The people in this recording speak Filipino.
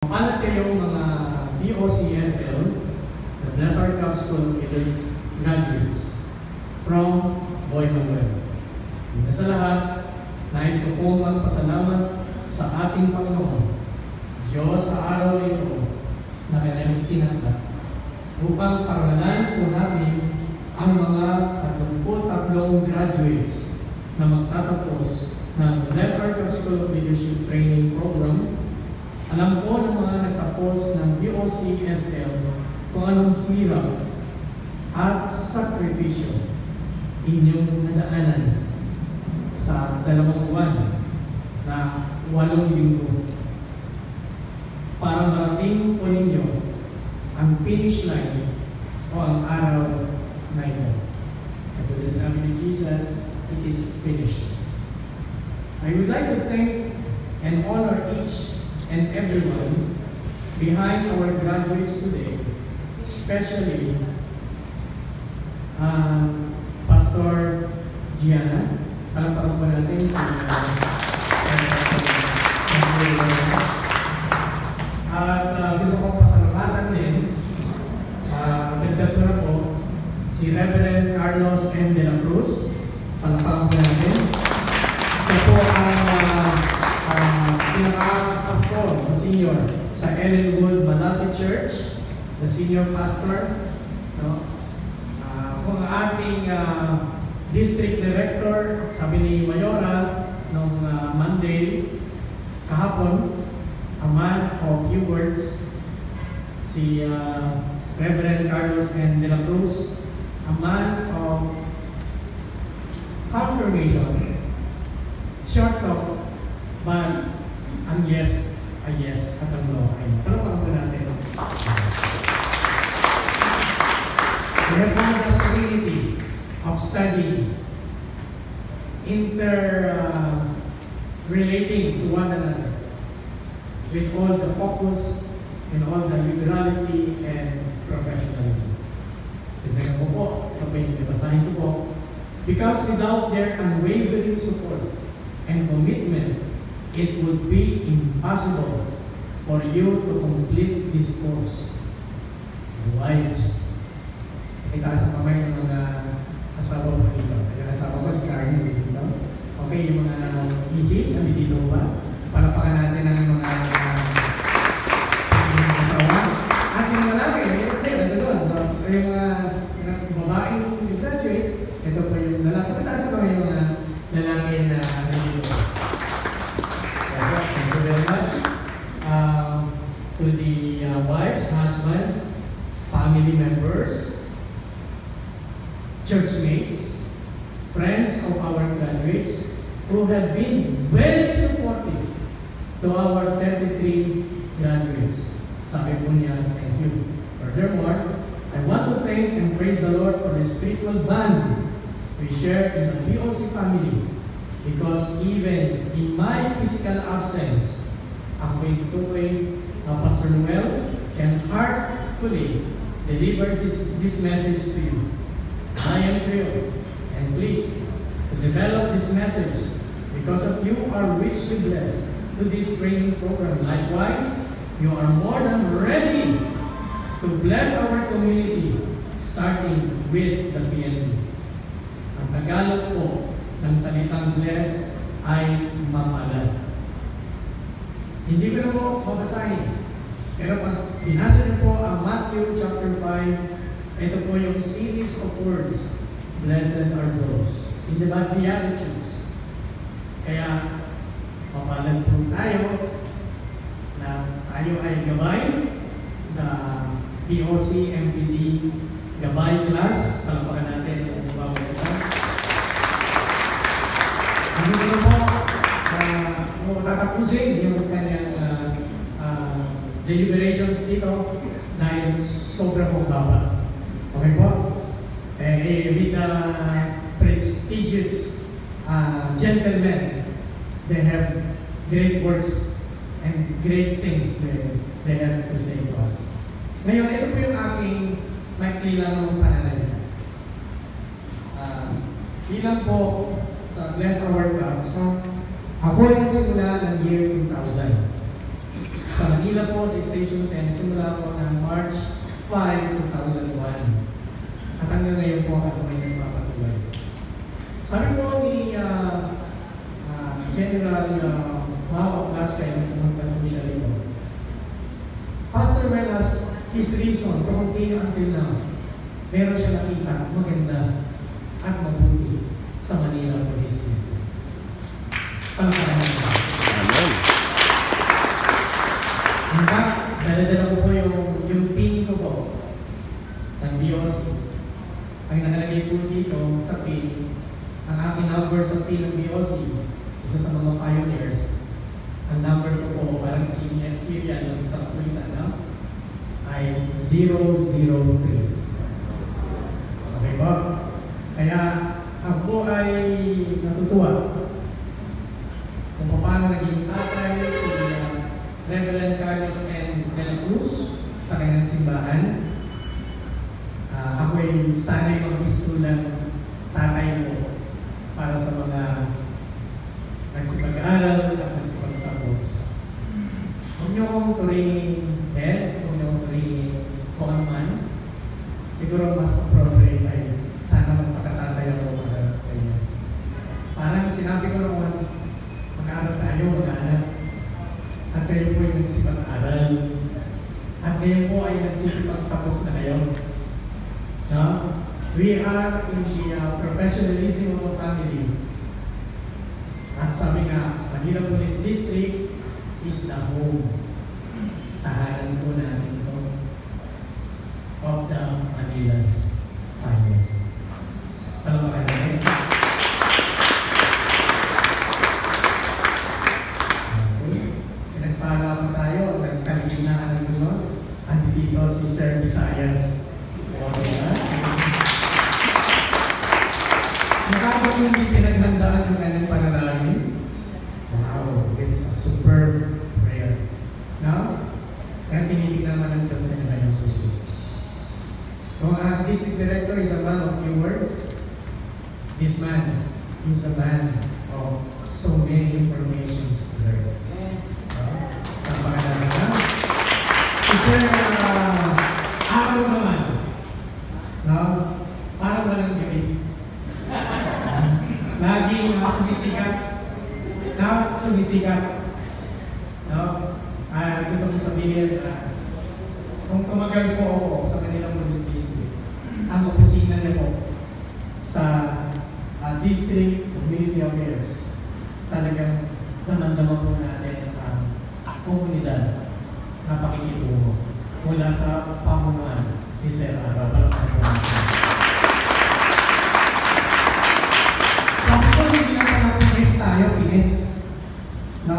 Mapalat kayong mga BOCSL, the Blessed Heart Cup School graduates from Boy Manuel. Hingga sa lahat, nais ko pong magpasalamat sa ating Panginoon, Diyos sa araw na ito na kanyang itinakda upang pangalanan po natin ang mga 33 graduates na magtatapos ng Blessed Heart Cup School of Leadership Training Program. Alam po ng mga nagtapos ng BOCSL kung anong hirap at sakripisyo inyong nadaanan sa 2 buwan na 8 linggo para marating po ninyo ang finish line o ang araw na ito. At to the sinabi ni Jesus, it is finished. I would like to thank and honor each and everyone behind our graduates today, especially Pastor Gianna. Palakpakan po natin si at gusto kong pasalamatan din, dagdag ko na po, si Reverend Carlos M. de la Cruz. Palakpakan po natin. Siya po ang pinaka-pastor sa senior sa Ellenwood Malati Church, the senior pastor. No? Kung ating district director, sabi ni Mayora nung Monday kahapon, a man of few words, si Reverend Carlos N. de la Cruz, a man of confirmation, short talk, but ang yes ay yes at ang no ay no. Pero pang natin. We have found the serenity of study, relating to one another with all the focus and all the liberality and professionalism. Tignan ko po, kapag nabasahin ko po, because without their unwavering support and commitment, it would be impossible for you to complete this course. Wives, itaas ang kamay ng mga asawa mo dito. Yung asawa ko si Carmen dito. Okay, yung mga misis, dito ba? Palapakan natin ang mga asawa. At yung mga lalaki, ito doon. Yung mga babaeng graduate, ito po yung lalaki. Pataas ang kamay yung mga lalaki na dito. Thank you very much. To the wives, husbands, family members, churchmates, friends of our graduates who have been very supportive to our 33 graduates. Sabi po niya, thank you. Furthermore, I want to thank and praise the Lord for the spiritual bond we share in the BOC family, because even in my physical absence, ako'y tutukoy Pastor Noel can heartfully deliver this message to you. I am thrilled and pleased to develop this message because of you are richly blessed to this training program. Likewise, you are more than ready to bless our community, starting with the PNP. Ang Tagalog po ng salitang bless ay mapalad. Hindi ko na po babasahin, pero pag binasa niyo po ang Matthew chapter 5, ito po yung series of words, blessed are those in the Beatitudes. Kaya mapalad po tayo na tayo ay gabay, the POC MPD gabay class. Palapakan natin ang bawat isa. Hindi ko po tatapusin yung kanyang deliberations dito dahil sobrang pong baba. Okay po? With the prestigious gentlemen, they have great words and great things they have to say to us. Ngayon, ito po yung aking maikli lang ng pananalita. Ilan po sa Bless Our Cup, ako ay nagsimula ng year 2000. Sa Manila po, sa Station 10, simula po ng March 5, 2001. At hanggang ngayon po ako may nagpapatuloy. Sabi po ni General Mao Blasca, yung pumunta po siya dito. Pastor Mel has his reason to continue until now. Meron siya nakita maganda at mabuti sa Manila Police District. Palakpakan natin. Amen. In fact, dala-dala ko po yung pin ko po ng BOC. Ang nakalagay po dito sa pin, ang aking number sa pin ng BOC, isa sa mga pioneers, ang number ko po, parang serial ng isang pulis, ay 003. Okay ba? Kaya ako ay natutuwa kung paano naging tatay si Reverend Carlos N. De La Cruz sa kanyang simbahan. Ako ay sana'y magbistulang tatay mo para sa mga nagsipag-aaral at nagsipag-tapos. Huwag niyo akong turingin head, huwag niyo akong turingin kung ano man. Siguro mas appropriate ay sana magpakatatay ako para sa inyo. Parang sinabi ko noon, mag-aaral tayo, mag-aaral. At kayo po ay nagsipag-aaral. At ngayon po ay nagsisipag-tapos na kayo. No? We are in the professionalism of a family. At sabi nga, Manila Police District is the home. Tahanan po natin ito of the Manila's finest. Palamakan natin. Pinagpala po tayo ng kaliginaan ng Luzon. Andito si Sir Visayas. Nakapag hindi pinaghandaan yung kanyang panalangin. Wow, it's a superb prayer. Now, kaya tinitignan naman ng Diyos na kanyang puso. Kung ang district director is a man of few words, this man is a man of so many informations to learn. Kapagalaman na. Kasi araw naman, no? Parang walang gabi. Laging sumisikat. Now, sumisikat. No? Gusto kong sabihin na kung tumagal po ako sa Manila Police District, ang opisina niya po sa District Community Affairs, talagang damang-dama po natin ang komunidad na pakikitungo mula sa pamunuan ni Sir Ara. Palakpakan po natin.